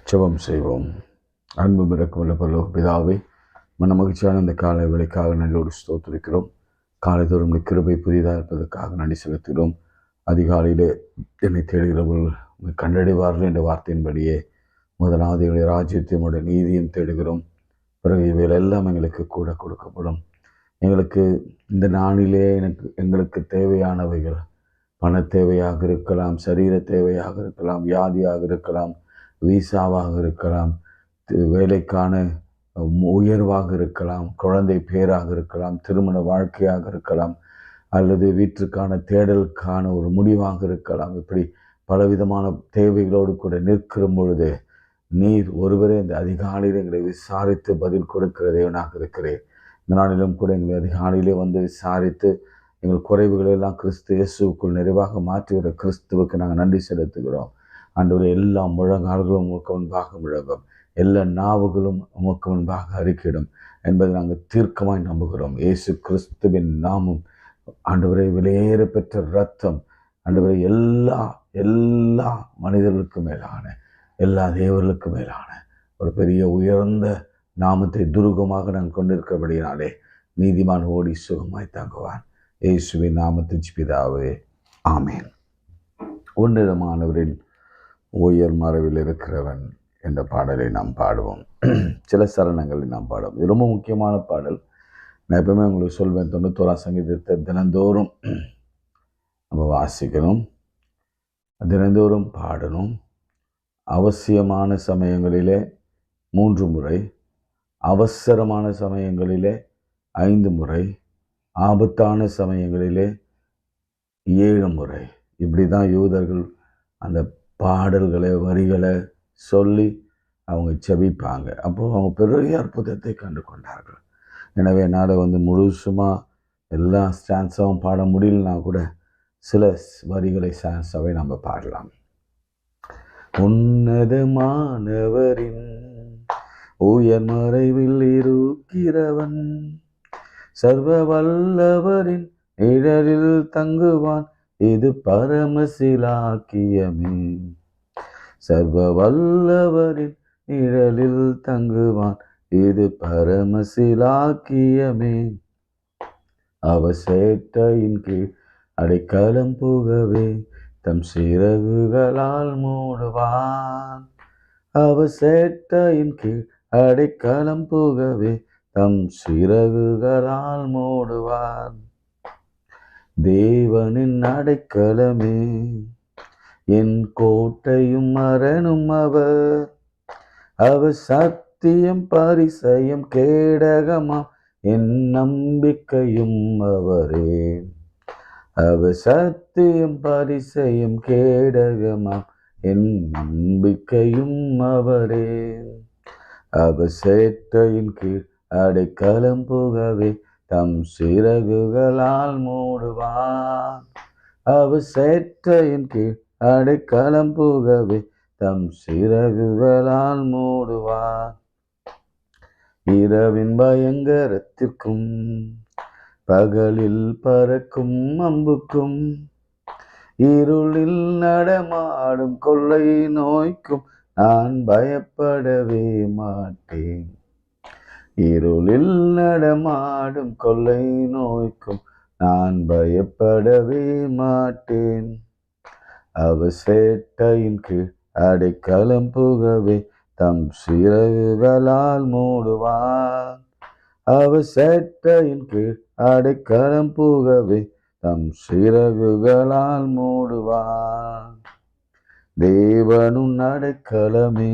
ஜெபம் செய்வோம். அன்பு மிரக்கமுள்ள பரலோக பிதாவே, மகிழ்ச்சியான இந்த காலை வேளைக்காக நன்றியோடு ஸ்தோத்திரிக்கிறோம். காலைதோறும் கிருபை புதிதாக இருப்பதற்காக நன்றி செலுத்துகிறோம். அதிகாலையிலே என்னை தேடுகிறவர்கள் கண்டடைவார்கள் என்ற வார்த்தையின்படியே முதலாவது எங்களுடைய ராஜ்யத்தையும் நீதியும் தேடுகிறோம். பிறகு இவைகள் எல்லாம் எங்களுக்கு கூட கொடுக்கப்படும். எங்களுக்கு இந்த நாளிலே எங்களுக்கு தேவையானவைகள் பண தேவையாக இருக்கலாம், சரீர தேவையாக இருக்கலாம், வியாதியாக இருக்கலாம், வீசாவாக இருக்கலாம், வேலைக்கான உயர்வாக இருக்கலாம், குழந்தை பேராக இருக்கலாம், திருமண வாழ்க்கையாக இருக்கலாம், அல்லது வீட்டிற்கான தேடலுக்கான ஒரு முடிவாக இருக்கலாம். இப்படி பலவிதமான தேவைகளோடு கூட நிற்கிற பொழுது நீர் ஒருவரே இந்த அதிகாலையில் எங்களை விசாரித்து பதில் கொடுக்கிற தேவனாக இருக்கிறேன். இந்த நாளிலும் கூட எங்களை அதிகாலையிலே வந்து விசாரித்து எங்கள் குறைவுகளெல்லாம் கிறிஸ்து இயேசுவுக்குள் நிறைவாக மாற்றுகிற கிறிஸ்துவுக்கு நாங்கள் நன்றி செலுத்துகிறோம். ஆண்டவரே, எல்லா முழங்கால்களும் உமக்கு முன்பாக முழங்கும், எல்லா நாவுகளும் உமக்கு முன்பாக அறிக்கையிடும் என்பதை நாங்கள் தீர்க்கமாய் நம்புகிறோம். இயேசு கிறிஸ்துவின் நாமம் ஆண்டவரை விலையேற பெற்ற இரத்தம் ஆண்டவரை எல்லா மனிதர்களுக்கும் மேலான, எல்லா தேவர்களுக்கும் மேலான ஒரு பெரிய உயர்ந்த நாமத்தை துருகமாக நாங்கள் கொண்டிருக்கிறபடினாலே நீதிமான் ஓடி சுகமாய் தாங்குவான். இயேசுவின் நாமத்தின் பிதாவே, ஆமேன். உன்னதமானவரின் உயர் மறைவில் இருக்கிறவன் என்ற பாடலை நாம் பாடுவோம். சில சரணங்களை நாம் பாடுவோம். இது ரொம்ப முக்கியமான பாடல். நான் எப்பவுமே உங்களுக்கு சொல்வேன், 91ஆம் சங்கீதத்தை தினந்தோறும் நம்ம வாசிக்கணும், தினந்தோறும் பாடணும். அவசியமான சமயங்களிலே 3 முறை, அவசரமான சமயங்களிலே 5 முறை, ஆபத்தான சமயங்களிலே 7 முறை. இப்படி தான் யூதர்கள் அந்த பாடல்களை வரிகளை சொல்லி அவங்க செபிப்பாங்க. அப்போது அவங்க பெரிய அற்புதத்தை கண்டு கொண்டார்கள். எனவே என்னால் முழுசுமாக எல்லா ஸ்டான்ஸாகவும் பாட முடியலனா கூட சில வரிகளை ஸ்டான்ஸாகவே நம்ம பாடலாம். உன்னதமானவரின் உயர் மறைவில் இருக்கிறவன், சர்வ வல்லவரின் நிழலில் தங்குவான், இது பரமசிலாக்கியமே. சர்வ வல்லவரின் நிழலில் தங்குவான், இது பரமசிலாக்கியமே. அவர் சேட்டையின் கீழ் அடைக்கலம் புகவே தம் சிறகுகளால் மூடுவான். அவர் சேட்டையின் கீழ் அடைக்கலம் புகவே தம் சிறகுகளால் மூடுவான். தேவனின் அடைக்கலமே, என் கோட்டையும் அரணும் அவர். அவர் சத்தியம் பரிசயம் கேடகமாம், என் நம்பிக்கையும் அவரே. அவர் சத்தியம் பரிசயம் கேடகமாம், என் நம்பிக்கையும் அவரே. அவர் சேட்டையின் கீழ் அடைக்கலம் புகவே தம் சிறகுகளால் மூடுவான். அவர் சேட்டையின் கீழ் அடைக்கலம் புகவே தம் சிறகுகளால் மூடுவான். இரவின் பயங்கரத்திற்கும் பகலில் பறக்கும் அம்புக்கும், இருளில் நடமாடும் கொள்ளை நோய்க்கும் நான் பயப்படவே மாட்டேன். இருளில் நடமாடும் கொள்ளை நோய்க்கும் நான் பயப்படவே மாட்டேன். அவர் சேட்டையின் கீழ் அடைக்கலம் புகவே தம் சிறகுகளால் மூடுவான். அவர் சேட்டையின் கீழ் அடைக்கலம் புகவே தம் சிறகுகளால் மூடுவான். தேவனும் அடைக்கலமே,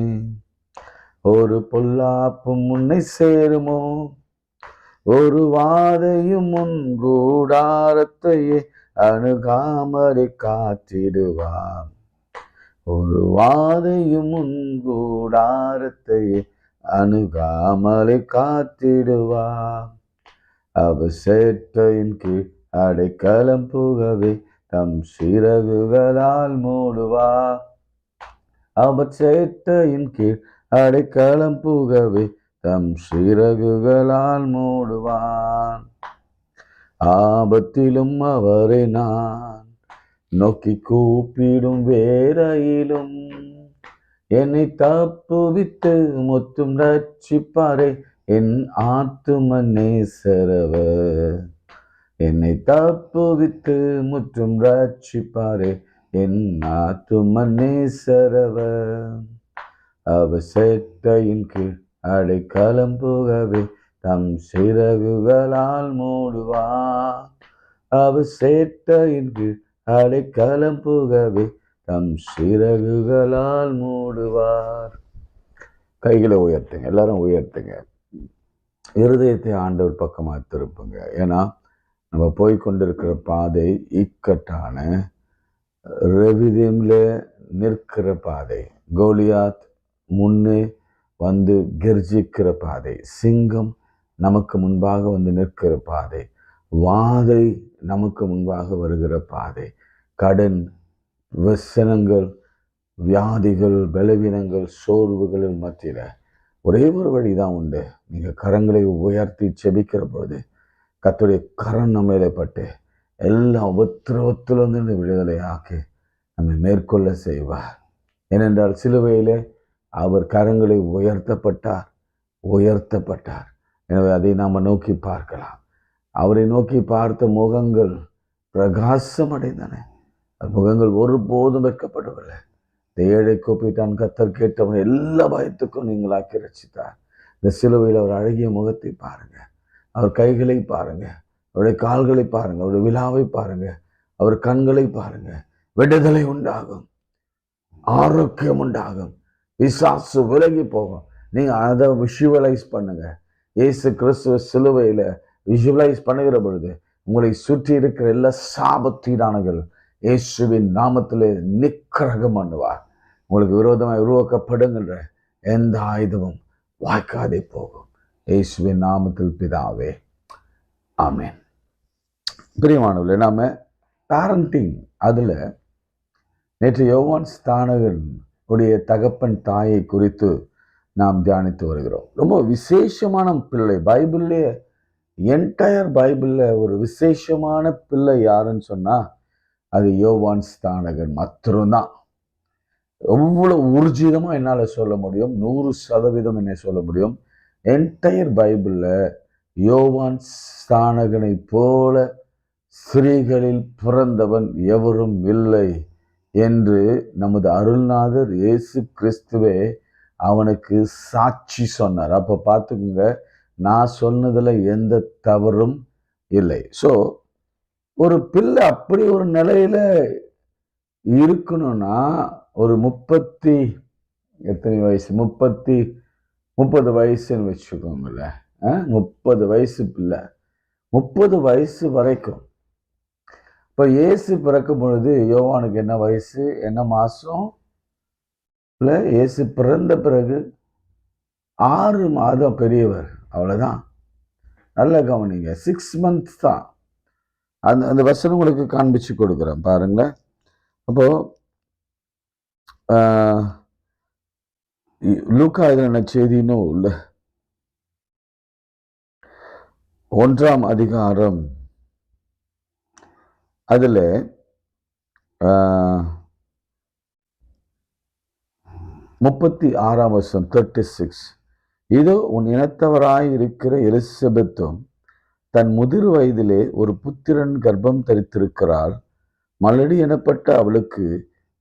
ஒரு பொல்லாப்பும் முன்னை சேருமோ. ஒரு வாதையும் முன் கூடாரத்தையே அணுகாமலை காத்திடுவான். ஒரு வாதையும் முன் கூடாரத்தையே அணுகாமலை காத்திடுவான். அவர் சேட்டையின் கீழ் அடைக்கலம் புகவே தம் சிறகுகளால் மூடுவார். அவர் சேட்டையின் கீழ் அடைக்கலம் புகவே தம் சிறகுகளால் மூடுவான். ஆபத்திலும் அவரை நான் நோக்கி கூப்பிடும் வேளையிலும் என்னை தப்புவித்து முற்றும் ரட்சிப்பாரே என் ஆத்தும நேசரவர். என்னை தப்புவித்து முற்றும் ரட்சிப்பாரே என் ஆத்தும நேசரவர். அவர் சேட்டையின் கீழ் அடைக்கலம் புகவே தம் சிறகுகளால் மூடுவார். அவர் சேட்டையின் கீழ் அடைக்கலம் புகவே தம் சிறகுகளால் மூடுவார். கைகளை உயர்த்துங்க, எல்லாரும் உயர்த்துங்க. இருதயத்தை ஆண்டவர் பக்கமாக திருப்புங்க. ஏன்னா நம்ம போய்கொண்டிருக்கிற பாதை இக்கட்டான ரெவிதியம்ல நிற்கிற பாதை. கோலியாத் முன்னே வந்து கெர்ஜிக்கிற பாதை. சிங்கம் நமக்கு முன்பாக வந்து நிற்கிற பாதை. வாதை நமக்கு முன்பாக வருகிற பாதை. கடன், வசனங்கள், வியாதிகள், பலவீனங்கள், சோர்வுகளின் மத்தியில் ஒரே ஒரு வழிதான் உண்டு. நீங்கள் கரங்களை உயர்த்தி செபிக்கிற பொழுது கர்த்தருடைய கரம் நம்ம மேலே பட்டு எல்லா உபத்திரவத்திலிருந்து விடுதலை ஆக்கி நம்மை மேற்கொள்ள செய்வார். ஏனென்றால் சிலுவையிலே அவர் கரங்களை உயர்த்தப்பட்டார். எனவே அதை நாம் நோக்கி பார்க்கலாம். அவரை நோக்கி பார்த்த முகங்கள் பிரகாசம் அடைந்தன. முகங்கள் ஒருபோதும் வெட்கப்படவில்லை. இந்த ஏழை கூப்பிட்டான், கர்த்தர் கேட்டவன் எல்லா பயத்துக்கும் நீங்களாக்கி ரட்சித்தார். இந்த சிலுவையில் அவர் அழகிய முகத்தை பாருங்க, அவர் கைகளை பாருங்க, அவருடைய கால்களை பாருங்க, அவருடைய விழாவை பாருங்க, அவர் கண்களை பாருங்க. விடுதலை உண்டாகும், ஆரோக்கியம் உண்டாகும், பிசாசு விலகி போகும். நீங்க அதை விஷுவலைஸ் பண்ணுங்க. இயேசு கிறிஸ்துவ சிலுவையில விஷுவலைஸ் பண்ணுகிற பொழுது உங்களை சுற்றி இருக்கிற எல்லா சாபத்தீடானகள் இயேசுவின் நாமத்திலே நிக்கிரகம் பண்ணுவார். உங்களுக்கு விரோதமாக உருவாக்கப்படுகின்ற எந்த ஆயுதமும் வாய்க்காதே போகும். இயேசுவின் நாமத்தில் பிதாவே, ஆமென். பிரியமானவர்களே, நாம பேரண்டிங் அதில் நேற்று யோவான் ஸ்நானகன் உடைய தகப்பன் தாயை குறித்து நாம் தியானித்து வருகிறோம். ரொம்ப விசேஷமான பிள்ளை. பைபிள்லேயே என்டையர் பைபிளில் ஒரு விசேஷமான பிள்ளை யாருன்னு சொன்னால் அது யோவான் ஸ்நானகன் மாத்திரம்தான். எவ்வளோ ஊர்ஜிதமாக என்னால் சொல்ல முடியும், 100% என்னை சொல்ல முடியும். என்டையர் பைபிளில் யோவான் ஸ்நானகனை போல ஸ்திரீகளில் பிறந்தவன் எவரும் இல்லை என்று நமது அருள்நாதர் இயேசு கிறிஸ்துவே அவனுக்கு சாட்சி சொன்னார். அப்போ பார்த்துக்குங்க, நான் சொன்னதில் எந்த தவறும் இல்லை. ஸோ ஒரு பிள்ளை அப்படி ஒரு நிலையில இருக்கணும்னா ஒரு 30 வயசுன்னு வச்சுக்கோங்களேன். 30 வயசு பிள்ளை, 30 வயசு வரைக்கும். இப்போ இயேசு பிறக்கும் பொழுது யோவானுக்கு என்ன வயசு, என்ன மாதம்? இல்லை, இயேசு பிறந்த பிறகு 6 மாதம் பெரியவர், அவ்வளோதான். நல்ல கவனிங்க, 6 months தான். அந்த வசனம் உங்களுக்கு காண்பிச்சு கொடுக்குறேன் பாருங்களேன். அப்போ லூக்கா எழுதின செய்தி நூல் 1ஆம் அதிகாரம் அதுல 36ஆம் வசனம் 36. இதோ உன் இனத்தவராய் இருக்கிற எலிசபெத்தும் தன் முதிர் வயதிலே ஒரு புத்திரன் கர்ப்பம் தரித்திருக்கிறாள். மலடி எனப்பட்ட அவளுக்கு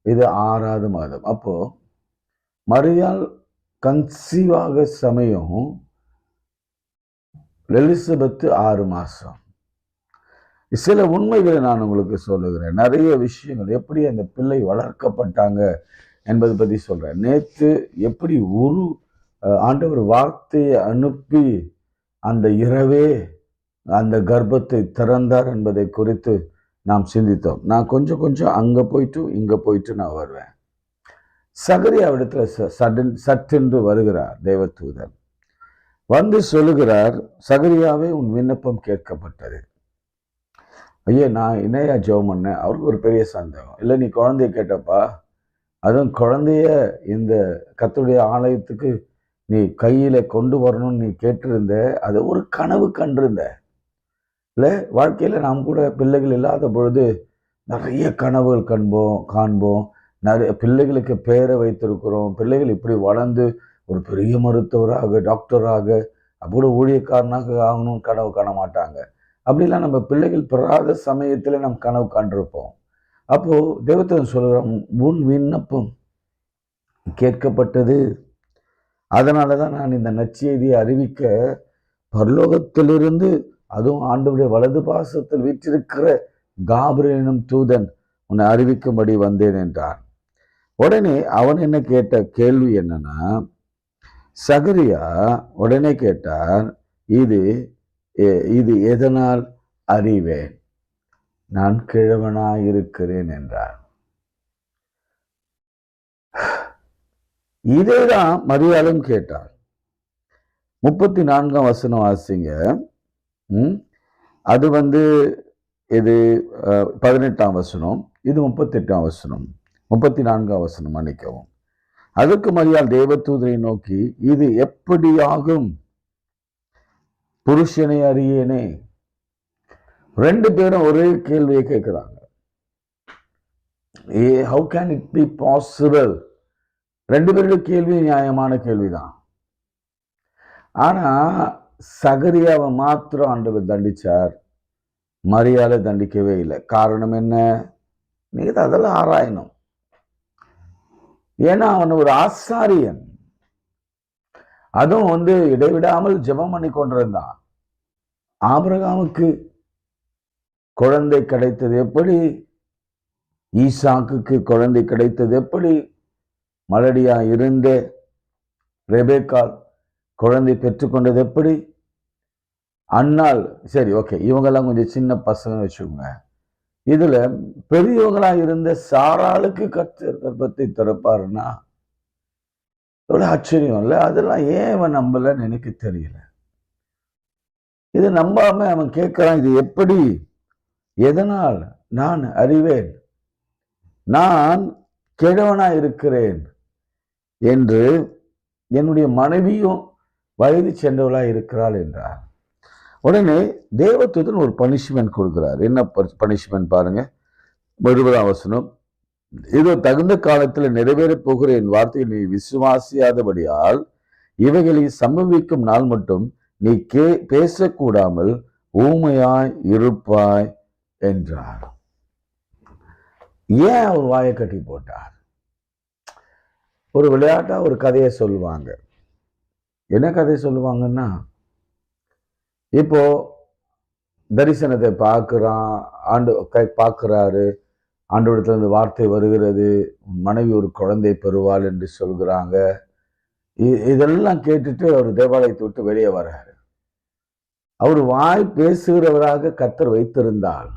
இது 6வது மாதம். அப்போ மரியாள் கன்சீவாக சமயம் எலிசபெத்து 6 மாதம். சில உண்மைகளை நான் உங்களுக்கு சொல்லுகிறேன். நிறைய விஷயங்கள் எப்படி அந்த பிள்ளை வளர்க்கப்பட்டாங்க என்பதை பற்றி சொல்கிறேன். நேற்று எப்படி ஒரு ஆண்டவர் வார்த்தையை அனுப்பி அந்த இரவே அந்த கர்ப்பத்தை திறந்தார் என்பதை குறித்து நாம் சிந்தித்தோம். நான் கொஞ்சம் அங்கே போயிட்டு இங்கே போயிட்டு நான் வருவேன். சகரியாவிடத்தில் சட்டென்று வருகிறார் தேவதூதன். வந்து சொல்லுகிறார், சகரியாவே உன் விண்ணப்பம் கேட்கப்பட்டது. ஐயா, நான் என்னையா ஜெபம் பண்ணேன்? அவருக்கு ஒரு பெரிய சந்தேகம். இல்லை, நீ குழந்தைய கேட்டப்பா, அதுவும் குழந்தைய இந்த கர்த்தருடைய ஆலயத்துக்கு நீ கையில் கொண்டு வரணும்னு நீ கேட்டிருந்த, அது ஒரு கனவு கண்டிருந்த. இல்லை, வாழ்க்கையில் நாம் கூட பிள்ளைகள் இல்லாத பொழுது நிறைய கனவுகள் காண்போம். நிறைய பிள்ளைகளுக்கு பெயரை வைத்திருக்கிறோம். பிள்ளைகள் இப்படி வளர்ந்து ஒரு பெரிய மருத்துவராக, டாக்டராக, அப்படி ஊழியக்காரனாக ஆகணும்னு கனவு காண மாட்டாங்க. அப்படிலாம் நம்ம பிள்ளைகள் பெறாத சமயத்துல நம்ம கனவு காண்டிருப்போம். அப்போ தேவதூதன் சொல்கிறோம், உன் விண்ணப்பம் கேட்கப்பட்டது. அதனாலதான் நான் இந்த நற்செய்தியை அறிவிக்க பரலோகத்திலிருந்து, அதுவும் ஆண்டவருடைய வலது பாசத்தில் வீற்றிருக்கிற காபிரியேல் எனும் தூதன் உன்னை அறிவிக்கும்படி வந்தேன் என்றான். உடனே அவன் என்ன கேட்ட கேள்வி என்னன்னா, சகரியா உடனே கேட்டார், இது எதனால் அறிவேன்? நான் கிழவனாயிருக்கிறேன் என்றார். இதேதான் மரியாளும் கேட்டார். 34ஆம் வசனம் வாசிங்க. அது இது 18ஆம் வசனம், இது 38ஆம் வசனம், 34ஆம் வசனம் மன்னிக்கவும். அதற்கு மரியாள் தேவதூதரை நோக்கி, இது எப்படியாகும்? புருஷனை அறியேனே. 2 பேரும் ஒரே கேள்வியை கேட்கிறாங்க. How can it be possible? 2 பேருடைய கேள்வி நியாயமான கேள்விதான். ஆனா சகரியாவை மாத்திரம் ஆண்டவர் தண்டிச்சார், மரியாதை தண்டிக்கவே இல்லை. காரணம் என்ன? நீங்க அதெல்லாம் ஆராயணும். ஏன்னா அவன் ஒரு ஆசாரியன். அதுவும் இடைவிடாமல் ஜெபம் பண்ணி கொண்டிருந்தான். ஆபிரகாமுக்கு குழந்தை கிடைத்தது எப்படி? ஈசாக்குக்கு குழந்தை கிடைத்தது எப்படி? மலடியா இருந்த ரெபேக்காள் குழந்தை பெற்றுக்கொண்டது எப்படி? அன்னாள், சரி ஓகே, இவங்கெல்லாம் கொஞ்சம் சின்ன பசங்க வச்சுக்கோங்க. இதுல பெரியவங்களா இருந்த சாராளுக்கு கர்த்தர் கர்ப்பத்தை திறப்பாருன்னா எவ்வளவு ஆச்சரியம் இல்லை? அதெல்லாம் ஏன் அவன் நம்பலன்னு எனக்கு தெரியல. இது நம்பாம அவன் கேட்கிறான், இது எப்படி, எதனால் நான் அறிவேன்? நான் கிழவனா இருக்கிறேன் என்று என்னுடைய மனைவியும் வயது சென்றவளா இருக்கிறாள் என்றார். உடனே தேவதூதன் ஒரு பனிஷ்மெண்ட் கொடுக்கிறார். என்ன பனிஷ்மெண்ட் பாருங்க, 20ஆம் வசனம். இதோ தகுந்த காலத்தில் நிறைவேறப் போகிற என் வார்த்தையை நீ விசுவாசியாதபடியால் இவைகளை சம்பவிக்கும் நாள் மட்டும் நீ பேசக்கூடாமல் ஊமையாய் இருப்பாய் என்றார். ஏன் அவர் வாயை கட்டி போட்டார்? ஒரு விளையாட்டா ஒரு கதையை சொல்லுவாங்க. என்ன கதை சொல்லுவாங்கன்னா, இப்போ தரிசனத்தை பார்க்கிறாரு, ஆண்டவரிடத்துல இருந்து வார்த்தை வருகிறது, மனைவி ஒரு குழந்தை பெறுவாள் என்று சொல்கிறாங்க. இதெல்லாம் கேட்டுட்டு அவர் தேவாலயத்தை விட்டு வெளியே வர்றாரு. அவர் வாய் பேசுகிறவராக கர்த்தர் வைத்திருந்தால்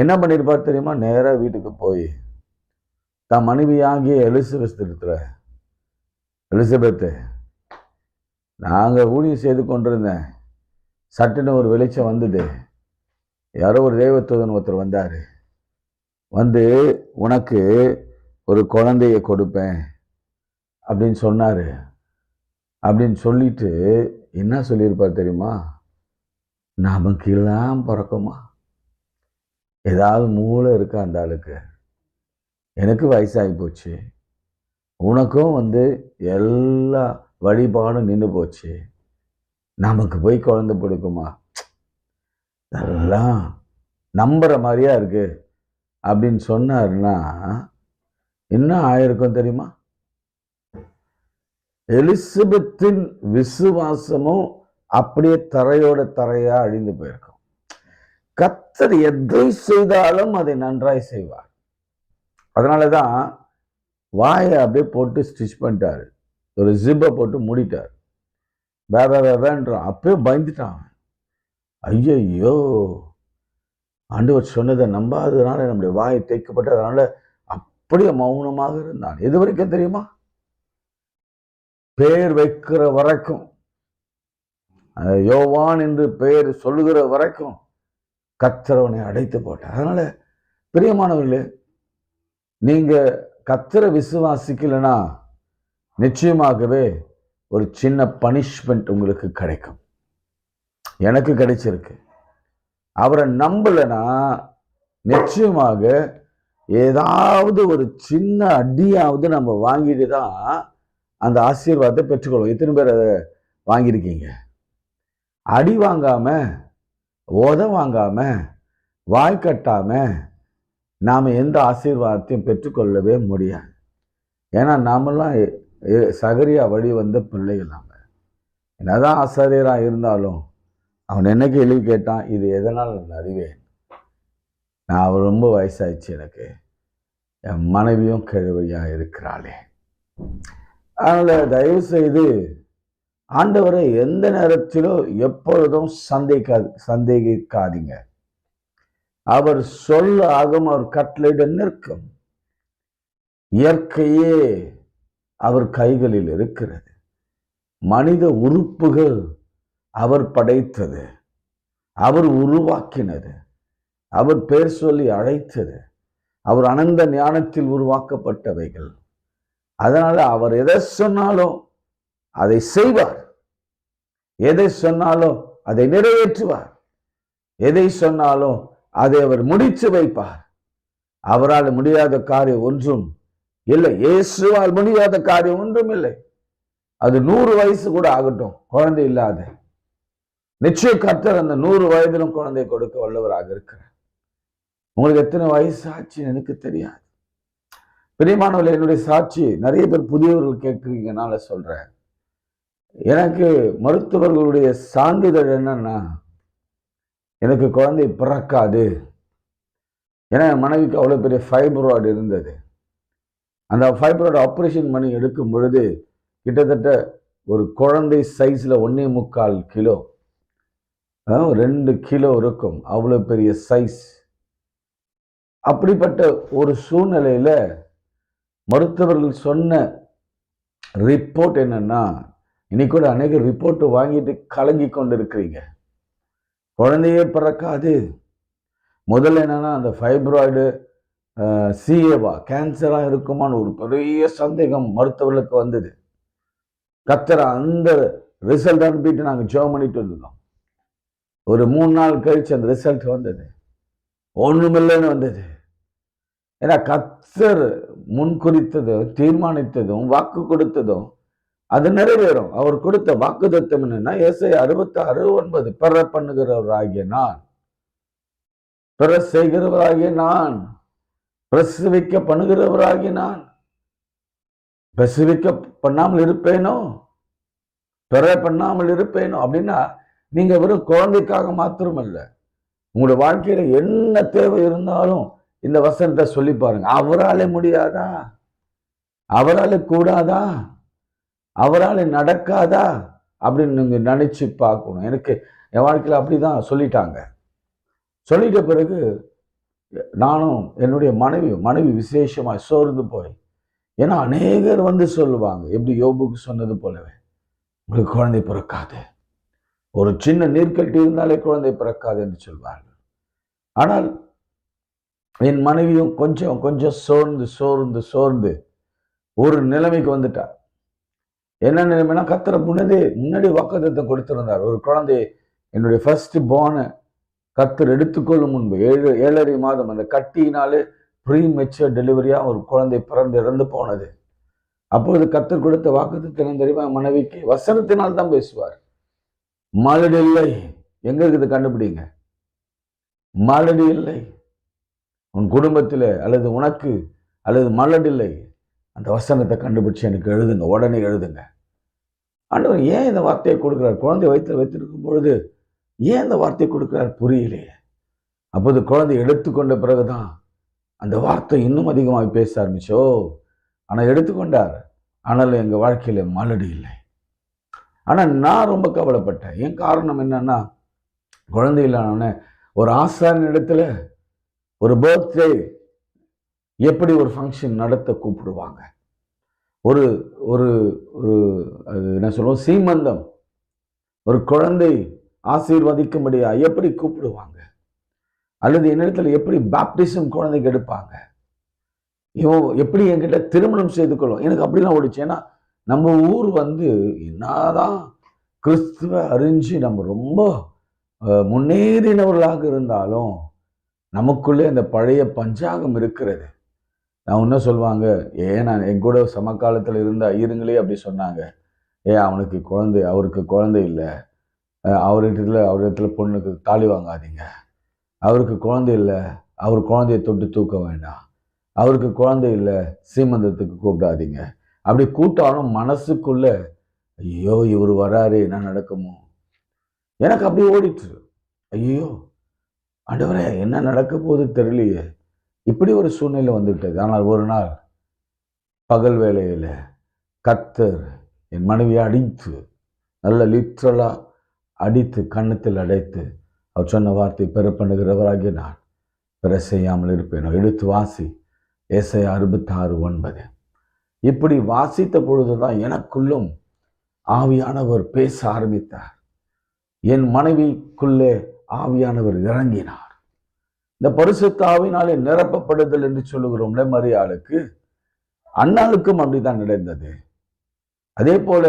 என்ன பண்ணிருப்பார் தெரியுமா? நேரா வீட்டுக்கு போய் தான் மனைவியாகிய எலிசபெத்து, நாங்க ஊழியம் செய்து கொண்டிருந்தேன், சட்டுன்னு ஒரு வெளிச்சம் வந்தது. யாரோ ஒரு தேவதூதன் ஒருத்தர் வந்தாரு, உனக்கு ஒரு குழந்தைய கொடுப்பேன் அப்படின்னு சொன்னாரு. அப்படின்னு சொல்லிட்டு என்ன சொல்லியிருப்பார் தெரியுமா? நமக்கு எல்லாம் பிறக்குமா? ஏதாவது மூளை இருக்கா அந்த ஆளுக்கு? எனக்கு வயசாகி போச்சு, உனக்கும் எல்லா வழிபாடும் நின்று போச்சு, நமக்கு போய் குழந்தை பிடிக்குமா? அதெல்லாம் நம்புற மாதிரியா இருக்கு அப்படின்னு சொன்னாருன்னா என்ன ஆயிருக்கும் தெரியுமா? எலிசபெத்தின் விசுவாசமும் அப்படியே தரையோட தரையா அழிந்து போயிருக்கும். கர்த்தர் எதை செய்தாலும் அதை நன்றாய் செய்வார். அதனாலதான் வாயை அப்படியே போட்டு ஸ்டிச் பண்ணிட்டாரு, ஒரு ஜிப்பை போட்டு மூடிட்டார். வேன்றான். அப்பயே பயந்துட்டான். ஐயோ, ஆண்டவர் சொன்னதை நம்பாததுனால நம்முடைய வாயை தேய்க்கப்பட்டதுனால அப்படியே மௌனமாக இருந்தான். எது வரைக்கும் தெரியுமா? பெயர் வைக்கிற வரைக்கும், யோவான் என்று பெயர் சொல்லுகிற வரைக்கும் கர்த்தரவனை அடைத்து போட்டார். அதனால பிரியமானவர்களே, நீங்க கர்த்தரை விசுவாசிக்கலனா நிச்சயமாகவே ஒரு சின்ன பனிஷ்மெண்ட் உங்களுக்கு கிடைக்கும். எனக்கு கிடைச்சிருக்கு. அவரை நம்பலனா நிச்சயமாக ஏதாவது ஒரு சின்ன அடியாவது நம்ம வாங்கிட்டு தான் அந்த ஆசீர்வாதத்தை பெற்றுக்கொள்வோம். எத்தனை பேர் அதை வாங்கியிருக்கீங்க? அடி வாங்காம, உத வாங்காம, வாய் கட்டாம நாம எந்த ஆசீர்வாதத்தையும் பெற்றுக்கொள்ளவே முடியாது. ஏன்னா நாமெல்லாம் சகரியா வழி வந்த பிள்ளைகள். நாம என்னதான் ஆசிரியராக இருந்தாலும் அவன் என்ன கேள்வி கேட்டான், இது எதனால் நான் அறிவேன்? நான் ரொம்ப வயசாயிடுச்சு, எனக்கு என் மனைவியும் கிழவியா இருக்கிறாளே. அதனால தயவு செய்து ஆண்டவரை எந்த நேரத்திலும் எப்பொழுதும் சந்தேகிக்காதீங்க. அவர் சொல்ல ஆகும், அவர் கட்டளையிட நிற்கும். இயற்கையே அவர் கைகளில் இருக்கிறது. மனித உறுப்புகள் அவர் படைத்தது, அவர் உருவாக்கினது, அவர் பேர் சொல்லி அழைத்தது, அவர் அனந்த ஞானத்தில் உருவாக்கப்பட்டவைகள். அதனால அவர் எதை சொன்னாலும் அதை செய்வார், எதை சொன்னாலும் அதை நிறைவேற்றுவார், எதை சொன்னாலும் அதை அவர் முடிச்சு வைப்பார். அவரால் முடியாத காரியம் ஒன்றும் இல்லை. இயேசுவால் முடியாத காரியம் ஒன்றும் இல்லை. அது 100 வயசு கூட ஆகட்டும், குழந்தை இல்லாத நிச்சய கர்த்தர் அந்த 100 வயதிலும் குழந்தை கொடுக்க வல்லவராக இருக்கிறார். உங்களுக்கு எத்தனை வயசு ஆச்சு எனக்கு தெரியாது. பிரியமானவர்களே, என்னுடைய சாட்சி நிறைய பேர் புதியவர்கள் கேட்குறீங்கனால சொல்றேன். எனக்கு மருத்துவர்களுடைய சான்றிதழ் என்னன்னா, எனக்கு குழந்தை பிறக்காது. ஏன்னா என் மனைவிக்கு அவ்வளோ பெரிய ஃபைப்ராய்டு இருந்தது. அந்த ஃபைப்ராய்டு ஆப்ரேஷன் பண்ணி எடுக்கும் பொழுது கிட்டத்தட்ட ஒரு குழந்தை சைஸில் 1.25 கிலோ, 2 கிலோ இருக்கும், அவ்வளோ பெரிய சைஸ். அப்படிப்பட்ட ஒரு சூழ்நிலையில் மருத்துவர்கள் சொன்ன ரிப்போர்ட் என்னன்னா, இன்னைக்கு கூட அநேக ரிப்போர்ட் வாங்கிட்டு கலங்கி கொண்டு இருக்கிறீங்க. குழந்தையே பிறக்காது. முதல்ல என்னன்னா, அந்த ஃபைப்ராய்டு சிஏவா கேன்சரா இருக்குமான்னு ஒரு பெரிய சந்தேகம் மருத்துவர்களுக்கு வந்தது. கர்த்தர் அந்த ரிசல்ட் அனுப்பிட்டு நாங்கள் ஜெபம் பண்ணிட்டு இருந்தோம். ஒரு 3 நாள் கழிச்சு அந்த ரிசல்ட் வந்தது. ஒண்ணுமில்லைன்னு வந்தது. ஏன்னா கர்த்தர் முன்குறித்ததும் தீர்மானித்ததும் வாக்கு கொடுத்ததும் அது நிறைவேறும். அவர் கொடுத்த வாக்குத்தத்தம் என்னன்னா, ஏசாயா 66:9, பெற பண்ணுகிறவராகிய நான், பெற செய்கிறவராகிய நான், பிரசவிக்க பண்ணுகிறவராகிய நான், பிரசவிக்க பண்ணாமல் இருப்பேனோ, பெற பண்ணாமல் இருப்பேனோ. அப்படின்னா நீங்க வெறும் குழந்தைக்காக மாத்திரமல்ல, உங்களுடைய வாழ்க்கையில என்ன தேவை இருந்தாலும் இந்த வசனத்தை சொல்லி பாருங்க. அவராலே முடியாதா? அவராலே கூடாதா? அவரால் நடக்காதா அப்படின்னு நீங்க நினைச்சு பார்க்கணும். எனக்கு என் வாழ்க்கையில் அப்படிதான் சொல்லிட்டாங்க. சொல்லிட்ட பிறகு நானும் என்னுடைய மனைவி விசேஷமாய் சோர்ந்து போய், ஏன்னா அநேகர் வந்து சொல்லுவாங்க, எப்படி யோபுக்கு சொன்னது போலவே, உங்களுக்கு குழந்தை பிறக்காது, ஒரு சின்ன நீர்க்கட்டி இருந்தாலே குழந்தை பிறக்காது என்று சொல்வார்கள். ஆனால் என் மனைவியும் கொஞ்சம் கொஞ்சம் சோர்ந்து ஒரு நிலைமைக்கு வந்துட்டா. என்ன நிலைமைனா, கர்த்தர் முன்னாடி வாக்குத்தத்தம் கொடுத்திருந்தார். ஒரு குழந்தை, என்னுடைய ஃபர்ஸ்ட் பார்ன் கர்த்தர் எடுத்துக்கொள்ளும் முன்பு 7.5 மாதம் அந்த கட்டியினாலே ப்ரீ மெச்சூர் டெலிவரியா ஒரு குழந்தை பிறந்து இறந்து போனது. அப்பொழுது கர்த்தர் கொடுத்த வாக்குத்தத்தம் தெரியுமா? மனைவிக்கு வசனத்தினால் தான் பேசுவார். மலடி இல்லை. எங்க இருக்குது கண்டுபிடிங்க. மலடி இல்லை உன் குடும்பத்தில், அல்லது உனக்கு, அல்லது மலடில்லை. அந்த வசனத்தை கண்டுபிடிச்சு எனக்கு எழுதுங்க, உடனே எழுதுங்க. ஆண்டவர் ஏன் இந்த வார்த்தையை கொடுக்கிறார்? குழந்தை வயிற்றில் வைத்திருக்கும் பொழுது ஏன் இந்த வார்த்தையை கொடுக்கிறார் புரியலையே. அப்போது குழந்தை எடுத்துக்கொண்ட பிறகுதான் அந்த வார்த்தை இன்னும் அதிகமாக பேச ஆரம்பிச்சோ. ஆனால் எடுத்துக்கொண்டார். ஆனாலும் எங்கள் வாழ்க்கையில மலடி இல்லை. ஆனால் நான் ரொம்ப கவலைப்பட்டேன். என் காரணம் என்னன்னா, குழந்தை இல்லாதவனே ஒரு ஆசாரின் இடத்துல ஒரு பர்த்டே எப்படி ஒரு ஃபங்க்ஷன் நடத்த கூப்பிடுவாங்க, ஒரு ஒரு ஒரு அது என்ன சொல்லுவோம், சீமந்தம், ஒரு குழந்தை ஆசீர்வதிக்கும்படியா எப்படி கூப்பிடுவாங்க, அல்லது என்னிடத்துல எப்படி பேப்டிசம் குழந்தைக்கு எடுப்பாங்க, இவன் எப்படி என்கிட்ட திருமணம் செய்து கொள்ளும். எனக்கு அப்படிலாம் ஓடிச்சு. ஏன்னா நம்ம ஊர் என்னதான் கிறிஸ்துவ அறிஞ்சு நம்ம ரொம்ப முன்னேறினவர்களாக இருந்தாலும் நமக்குள்ளே அந்த பழைய பஞ்சாகம் இருக்கிறது. நான் இன்னும் சொல்லுவாங்க, நான் என் கூட சமகாலத்தில் இருந்த ஐயருங்களே அப்படி சொன்னாங்க, அவருக்கு குழந்தை இல்லை, அவரிடத்துல பொண்ணுக்கு தாலி வாங்காதீங்க, அவருக்கு குழந்தை இல்லை, அவர் குழந்தையை தொட்டு தூக்க வேண்டாம், அவருக்கு குழந்தை இல்லை, சீமந்தத்துக்கு கூப்பிடாதீங்க. அப்படி கூட்டாலும் மனசுக்குள்ள ஐயோ இவர் வராரு, என்ன நடக்குமோ, எனக்கு அப்படி ஓடிட்டு, ஐயோ ஆண்டவரே என்ன நடக்க போகுது தெரியலையே, இப்படி ஒரு சூழ்நிலை வந்துவிட்டது. ஆனால் ஒரு நாள் பகல் வேளையில் கர்த்தர் என் மனைவியை அடித்து, நல்ல லிட்ரலா அடித்து கன்னத்தில் அடைத்து, அவர் சொன்ன வார்த்தை, பெற பண்ணுகிறவராகிய நான் பெற செய்யாமல் இருப்பேன். எடுத்து வாசி, ஏசாயா 66:9. இப்படி வாசித்த பொழுதுதான் எனக்குள்ளும் ஆவியானவர் பேச ஆரம்பித்தார். என் மனைவிக்குள்ளே ஆவியானவர் இறங்கினார். இந்த பரிசுத்த ஆவியினாலே நிரப்பப்படுதல் என்று சொல்லுகிறோம்ல மரியாளுக்கு, அன்னாளுக்கும் அப்படிதான் நடந்தது. அதே போல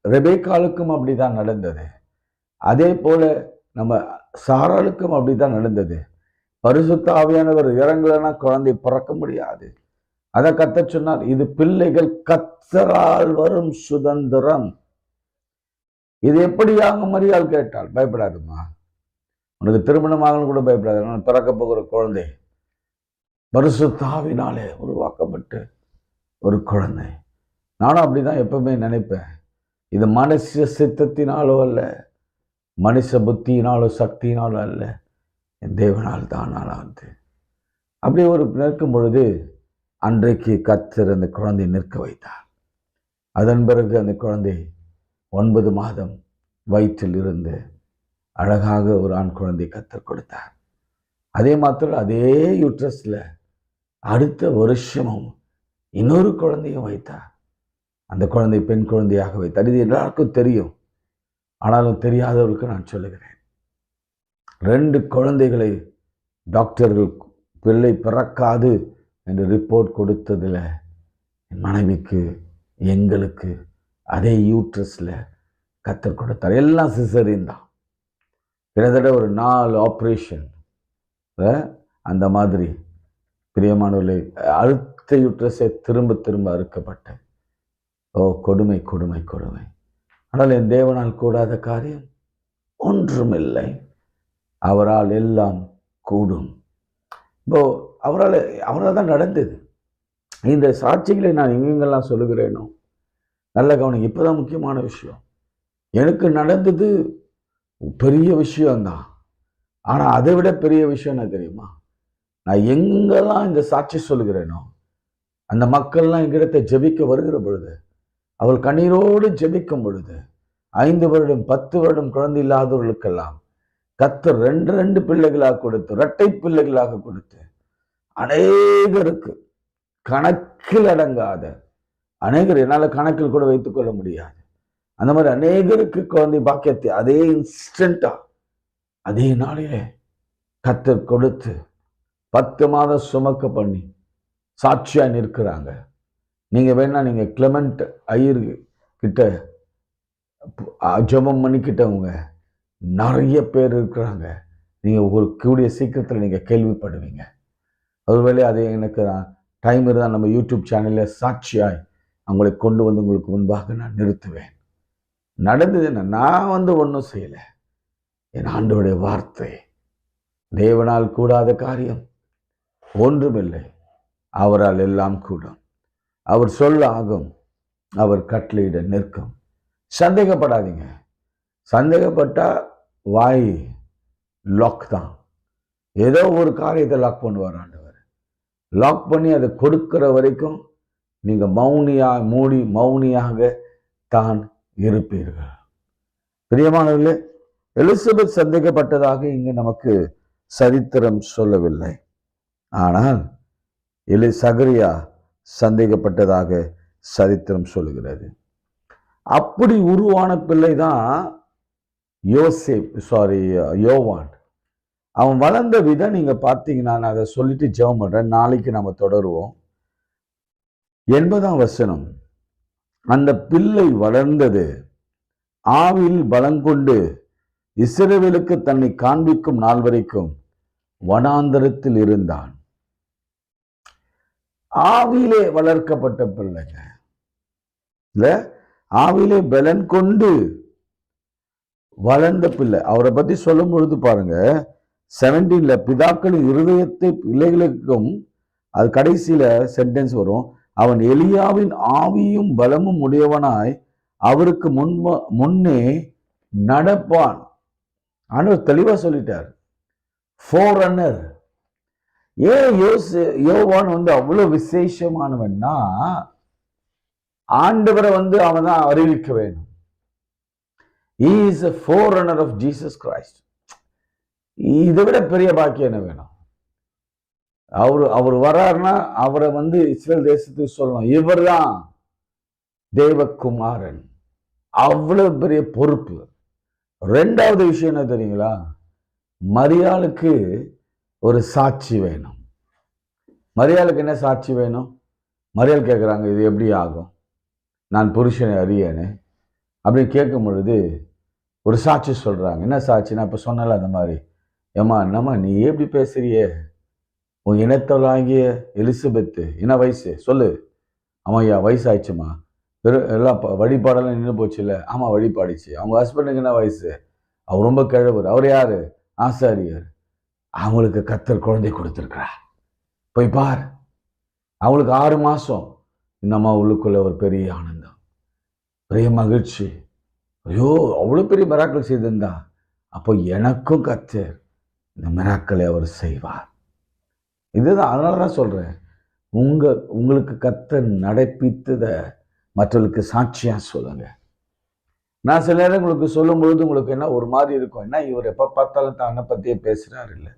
ரெபேக்காளுக்கும் அப்படிதான் நடந்தது. அதே போல நம்ம சாராளுக்கும் அப்படிதான் நடந்தது. பரிசுத்த ஆவியானவர் இறங்கலைன்னா குழந்தை பிறக்க முடியாது. அதை கர்த்தர் சொன்னார், இது பிள்ளைகள் கர்த்தரால் வரும் சுதந்திரம். இது எப்படியாக மரியாள் கேட்டால், பயப்படாதுமா, உனக்கு திருமணமாகணும் கூட பயப்படாது, நான் பிறக்க போகிற குழந்தை பரிசுத்த ஆவியினாலே உருவாக்கப்பட்டு ஒரு குழந்தை. நானும் அப்படிதான் எப்பவுமே நினைப்பேன், இது மனுஷ சித்தத்தினாலோ அல்ல, மனுஷ புத்தியினாலோ சக்தியினாலோ அல்ல, என் தேவனால் தான் ஆனது. அப்படி ஒரு நிற்கும் பொழுது அன்றைக்கு கர்த்தர் அந்த குழந்தை நிற்க வைத்தார். அதன் பிறகு அந்த குழந்தை 9 மாதம் வயிற்றில் இருந்து அழகாக ஒரு ஆண் குழந்தை கர்த்தர் கொடுத்தார். அதே மாத்திரம் அதே யூட்ரஸ்ல அடுத்த வருஷமும் இன்னொரு குழந்தையும் வைத்தார். அந்த குழந்தை பெண் குழந்தையாக வைத்தார். இது எல்லாருக்கும் தெரியும், ஆனாலும் தெரியாதவர்களுக்கு நான் சொல்லுகிறேன். 2 குழந்தைகளை டாக்டர்கள் பிள்ளை பிறக்காது என்று ரிப்போர்ட் கொடுத்ததில் என் மனைவிக்கு எங்களுக்கு அதே யூட்ரஸில் கர்த்தர் கொடுத்தார். எல்லாம் சிசேரியன் தான். கிட்டத்தட்ட ஒரு 4 ஆப்ரேஷன் அந்த மாதிரி பிரியமானவர்களே, அடுத்த யூட்ரஸை திரும்ப திரும்ப அறுக்கப்பட்ட கொடுமை கொடுமை கொடுமை. ஆனால் என் தேவனால் கூடாத காரியம் ஒன்றுமில்லை. அவரால் எல்லாம் கூடும். இப்போ அவரால் தான் நடந்தது. இந்த சாட்சிகளை நான் எங்கெங்கெல்லாம் சொல்லுகிறேனோ நல்ல கவனம். இப்போதான் முக்கியமான விஷயம். எனக்கு நடந்தது பெரிய விஷயம்தான், ஆனால் அதை விட பெரிய விஷயம் என்ன தெரியுமா? நான் எங்கெல்லாம் இந்த சாட்சி சொல்லுகிறேனோ அந்த மக்கள்லாம் எங்கிட்ட ஜெபிக்க வருகிற பொழுது, அவள் கண்ணீரோடு ஜெபிக்கும் பொழுது, 5 வருடம் 10 வருடம் குழந்தை இல்லாதவர்களுக்கெல்லாம் கர்த்தர் 2 பிள்ளைகளாக கொடுத்து, இரட்டை பிள்ளைகளாக கொடுத்து, அநேகருக்கு கணக்கில் அடங்காத அநேகர், என்னால் கணக்கில் கூட வைத்துக் கொள்ள முடியாது, அந்த மாதிரி அநேகருக்கு குழந்தை பாக்கியத்தை அதே இன்ஸ்டன்டா அதே நாளிலே கர்த்தர் கொடுத்து 10 மாதம் சுமக்க பண்ணி சாட்சியா நிற்கிறாங்க. நீங்க வேணா நீங்க கிளமெண்ட் ஐயர் கிட்ட ஜெபம் பண்ணிக்கிட்டவங்க நிறைய பேர் இருக்கிறாங்க. நீங்க ஒரு கூடிய சீக்கிரத்தில் நீங்க கேள்விப்படுவீங்க. ஒருவேளை அது எனக்கு டைம் இருந்தால் நம்ம யூடியூப் சேனலில் சாட்சியாய் அவங்களை கொண்டு வந்து உங்களுக்கு முன்பாக நான் நிறுத்துவேன். நடந்தது என்ன, நான் ஒன்றும் செய்யலை. என் ஆண்டவருடைய வார்த்தை, தேவனால் கூடாத காரியம் ஒன்றுமில்லை, அவரால் எல்லாம் கூடும், அவர் சொல்ல ஆகும், அவர் கட்டளையிட நிற்கும். சந்தேகப்படாதீங்க. சந்தேகப்பட்டா வாய் லாக் தான். ஏதோ ஒரு காரியத்தை லாக் பண்ணுவார் ஆண்டவர். லாக் பண்ணி அதை கொடுக்கிற வரைக்கும் நீங்க மௌனியாக தான் இருப்பீர்கள். பிரியமானவர்களே, எலிசபெத் சந்தேகப்பட்டதாக இங்கு நமக்கு சரித்திரம் சொல்லவில்லை. ஆனால் சகரியா சந்தேகப்பட்டதாக சரித்திரம் சொல்லுகிறது. அப்படி உருவான பிள்ளை தான் யோவான். அவன் வளர்ந்த விதம் நீங்க பார்த்தீங்கன்னா, நான் அதை சொல்லிட்டு ஜெபம் பண்றேன், நாளைக்கு நம்ம தொடருவோம். 80ஆம் வசனம், அந்த பிள்ளை வளர்ந்தது, ஆவில் பலங்கொண்டு இஸ்ரவேலுக்கு தன்னை காண்பிக்கும் நாள் வரைக்கும் வனாந்தரத்தில் இருந்தான். ஆவியிலே வளர்க்கப்பட்ட பிள்ளைங்க, இல்ல ஆவியிலே பலன் கொண்டு வளர்ந்த பிள்ளை. அவரை பத்தி சொல்லும் பொழுது பாருங்க 17 பிதாக்களின் இருதயத்தை பிள்ளைகளுக்கும், அது கடைசியில சென்டென்ஸ் வரும், அவன் எலியாவின் ஆவியும் பலமும் உடையவனாய் அவருக்கு முன்னே நடப்பான். ஆண்டவர் தெளிவா சொல்லிட்டார். ஃபோரன்னர். ஏன் யோவான் அவ்வளவு விசேஷமானவன்னா, ஆண்டவரை அவன் தான் அறிவிக்க வேணும். He is a forerunner of Jesus Christ. இதை விட பெரிய பாக்கியம் என்ன வேணும்? அவர் வர்றாருன்னா அவரை இஸ்ரேல் தேசத்துக்கு சொல்லணும், இவர் தான் தேவகுமாரன். அவ்வளவு பெரிய பொறுப்பு. ரெண்டாவது விஷயம் என்ன தெரியுங்களா? மரியாளுக்கு ஒரு சாட்சி வேணும். மரியாளுக்கு என்ன சாட்சி வேணும்? மரியாள் கேட்குறாங்க, இது எப்படி ஆகும், நான் புருஷனை அறியேனே அப்படின்னு கேட்கும் பொழுது ஒரு சாட்சி சொல்றாங்க. என்ன சாட்சி? நான் இப்போ சொன்னல அந்த மாதிரி, ஏம்மா என்னம்மா நீ எப்படி பேசுறியே, உன் இனத்தவளாகிய எலிசபெத்து என்ன வயசு சொல்லு? ஆமாய்யா வயசு ஆயிடுச்சுமா. எல்லாம் வழிபாடெல்லாம் நின்று போச்சு இல்லை? ஆமாம் வழிபாடிச்சு. அவங்க ஹஸ்பண்டுக்கு என்ன வயசு? அவர் ரொம்ப கிழவர். அவர் யாரு? ஆசாரியர். அவங்களுக்கு கர்த்தர் குழந்தை கொடுத்துருக்கிறா, போய் பார். அவங்களுக்கு 6 மாசம். இந்த அம்மா உள்ளுக்குள்ள ஒரு பெரிய ஆனந்தம், பெரிய மகிழ்ச்சி. ஐயோ அவ்வளோ பெரிய மிராக்கள் செய்திருந்தா, அப்போ எனக்கும் கர்த்தர் இந்த மிராக்களை அவர் செய்வார். இதுதான், அதனால தான் சொல்றேன், உங்களுக்கு கர்த்தர் நடப்பித்ததை மற்றவர்களுக்கு சாட்சியா சொல்லுங்க. நான் சில நேரம் உங்களுக்கு சொல்லும் பொழுது உங்களுக்கு என்ன ஒரு மாதிரி இருக்கும், என்ன இவர் எப்போ பார்த்தாலும் தன்னை பற்றியே பேசுகிறார் இல்லை.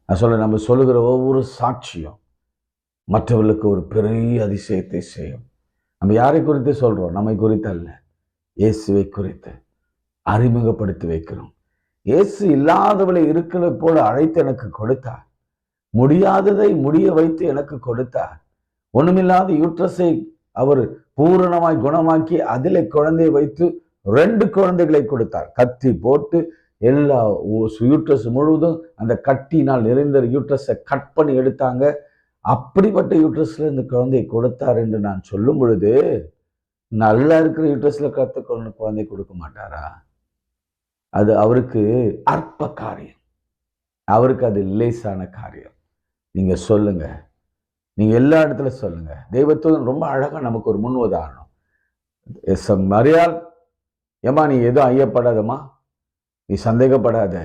நான் சொல்ல, நம்ம சொல்லுகிற ஒவ்வொரு சாட்சியம் மற்றவர்களுக்கு ஒரு பெரிய அதிசயத்தை செய்யும். நம்ம யாரை குறித்து சொல்கிறோம்? நம்மை குறித்து அல்ல, இயேசுவை குறித்து அறிமுகப்படுத்தி வைக்கிறோம். இயேசு இல்லாதவளை இருக்கிற போல அழைத்து எனக்கு கொடுத்தார், முடியாததை முடிய வைத்து எனக்கு கொடுத்தார். ஒண்ணுமில்லாத யூட்ரஸை அவர் பூரணமாய் குணமாக்கி அதிலே குழந்தையை வைத்து 2 குழந்தைகளை கொடுத்தார். கத்தி போட்டு எல்லா யூட்ரஸ் முழுவதும் அந்த கட்டினால் நிறைந்த யூட்ரஸை கட் பண்ணி எடுத்தாங்க. அப்படிப்பட்ட யூட்ரஸ்ல இந்த குழந்தையை கொடுத்தார் என்று நான் சொல்லும் பொழுது, நல்லா இருக்கிற யூட்ரஸ்ல குழந்தை கொடுக்க மாட்டாரா? அது அவருக்கு அற்ப காரியம், அவருக்கு அது லேசான காரியம். நீங்க சொல்லுங்க, நீங்க எல்லா இடத்துல சொல்லுங்க. தெய்வத்துவம் ரொம்ப அழகா நமக்கு ஒரு முன் உதாரணம். மரியாள், ஏமா நீ எதுவும் ஐயப்படாதம்மா, நீ சந்தேகப்படாத,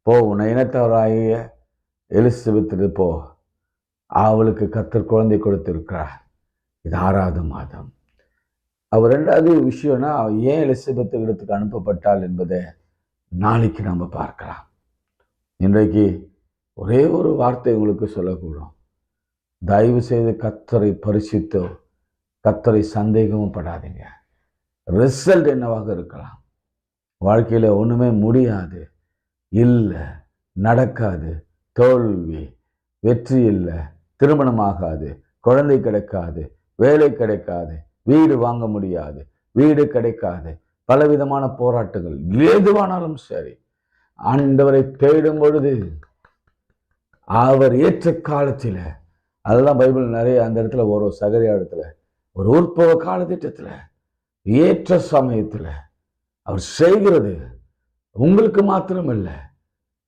போ உன்னை இனத்தவராகிய எலிசபெத்து போ, அவளுக்கு கர்த்தர் குழந்தை கொடுத்திருக்கிறார், இது 6வது மாதம். அவர் 2வது விஷயம்னா ஏன் எலிசபெத்து இடத்துக்கு அனுப்பப்பட்டாள் என்பதை நாளைக்கு நம்ம பார்க்கலாம். இன்றைக்கு ஒரே ஒரு வார்த்தை உங்களுக்கு சொல்லக்கூடும், தயவு செய்து கர்த்தரை பரிசுத்தோ, கர்த்தரை சந்தேகமும் படாதீங்க. ரிசல்ட் என்னவாக இருக்கலாம்? வாழ்க்கையில ஒண்ணுமே முடியாது, இல்லை, நடக்காது, தோல்வி, வெற்றி இல்லை, திருமணமாகாது, குழந்தை கிடைக்காது, வேலை கிடைக்காது, வீடு வாங்க முடியாது, வீடு கிடைக்காது, பலவிதமான போராட்டங்கள், எதுவானாலும் சரி, ஆண்டவரை தேடும் பொழுது அவர் ஏற்ற காலத்துல, அதெல்லாம் பைபிள் நிறைய அந்த இடத்துல ஒரு சகரியா இடத்துல ஒரு உற்பவ காலத்திட்டத்துல ஏற்ற சமயத்துல அவர் செய்கிறது உங்களுக்கு மாத்திரம் இல்லை,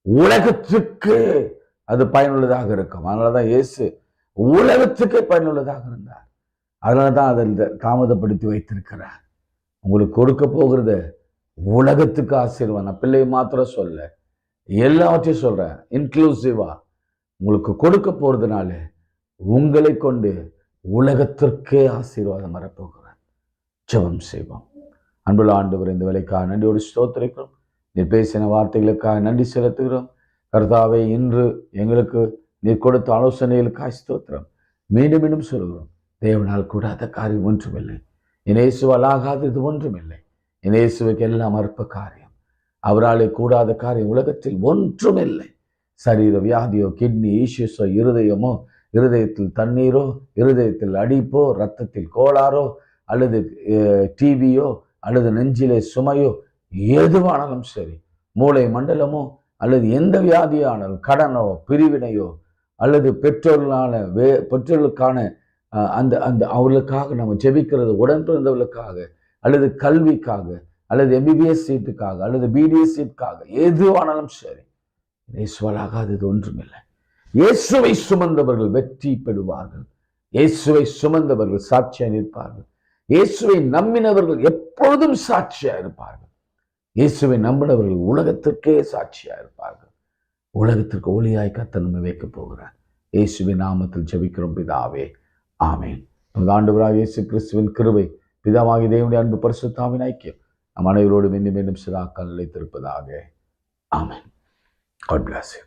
உலகத்துக்கு அது பயனுள்ளதாக இருக்கும். அதனாலதான் இயேசு உலகத்துக்கே பயனுள்ளதாக இருந்தார். அதனாலதான் அதை தாமதப்படுத்தி வைத்திருக்கிறார். உங்களுக்கு கொடுக்க போகிறது உலகத்துக்கு ஆசீர்வாதம். பிள்ளையை மாத்திரம் சொல்ல, எல்லாவற்றையும் சொல்றேன், இன்க்ளூசிவா உங்களுக்கு கொடுக்க போறதுனால உங்களை கொண்டு உலகத்திற்கே ஆசீர்வாதம் வரப்போகிறார். ஜெபம் செய்வோம். அன்புள்ள ஆண்டவர், இந்த வேலைக்காக நன்றியோடு ஸ்தோத்திரிக்கிறோம். நீர் பேசின வார்த்தைகளுக்காக நன்றி செலுத்துகிறோம். கர்த்தாவே, இன்று எங்களுக்கு நீர் கொடுத்த ஆலோசனைகளுக்காக ஸ்தோத்திரம். மீண்டும் மீண்டும் சொல்கிறோம், தேவனால் கூடாத காரியம் ஒன்றுமில்லை, இயேசுவால் ஆகாதது ஒன்றுமில்லை. இயேசுவுக்கு எல்லாம் அற்ப காரியம். அவராலே கூடாத காரியம் உலகத்தில் ஒன்றுமில்லை. சரீர வியாதியோ, கிட்னி ஈஷஸோ, இருதயமோ, இருதயத்தில் தண்ணீரோ, இருதயத்தில் அடிப்போ, இரத்தத்தில் கோளாறோ, அல்லது டிவியோ, அல்லது நெஞ்சிலே சுமையோ, எதுவானாலும் சரி, மூளை மண்டலமோ அல்லது எந்த வியாதியானாலும், கடனோ, பிரிவினையோ, அல்லது பெற்றோர்களுக்கான அந்த அந்த அவர்களுக்காக நம்ம ஜெபிக்கிறது, உடன் பிறந்தவர்களுக்காக, அல்லது கல்விக்காக, அல்லது எம்பிபிஎஸ் சீட்டுக்காக, அல்லது பிடிஎஸ் சீட்டுக்காக, எதுவானாலும் சரி, இயேசுவால் ஆகாதது ஒன்றுமில்லை. இயேசுவை சுமந்தவர்கள் வெற்றி பெறுவார்கள். இயேசுவை சுமந்தவர்கள் சாட்சியா நிற்பார்கள். இயேசுவை நம்பினவர்கள் எப்பொழுதும் சாட்சியா இருப்பார்கள். இயேசுவை நம்பினவர்கள் உலகத்திற்கே சாட்சியா இருப்பார்கள். உலகத்திற்கு ஒளியாய் கர்த்தர் நம்மை வைக்கப் போகிறார். இயேசுவின் நாமத்தில் ஜெபிக்கிறோம் பிதாவே, ஆமேன். நமது ஆண்டவராகிய இயேசு கிறிஸ்துவின் கிருபை, பிதாவாகிய தேவனுடைய அன்பு, பரிசுத்த ஆவியின் ஐக்கியம் நம் அனைவரோடும் இன்னும் மீண்டும் சிறாக்கால் நிலைத்திருப்பதாக. ஆமேன். God bless you.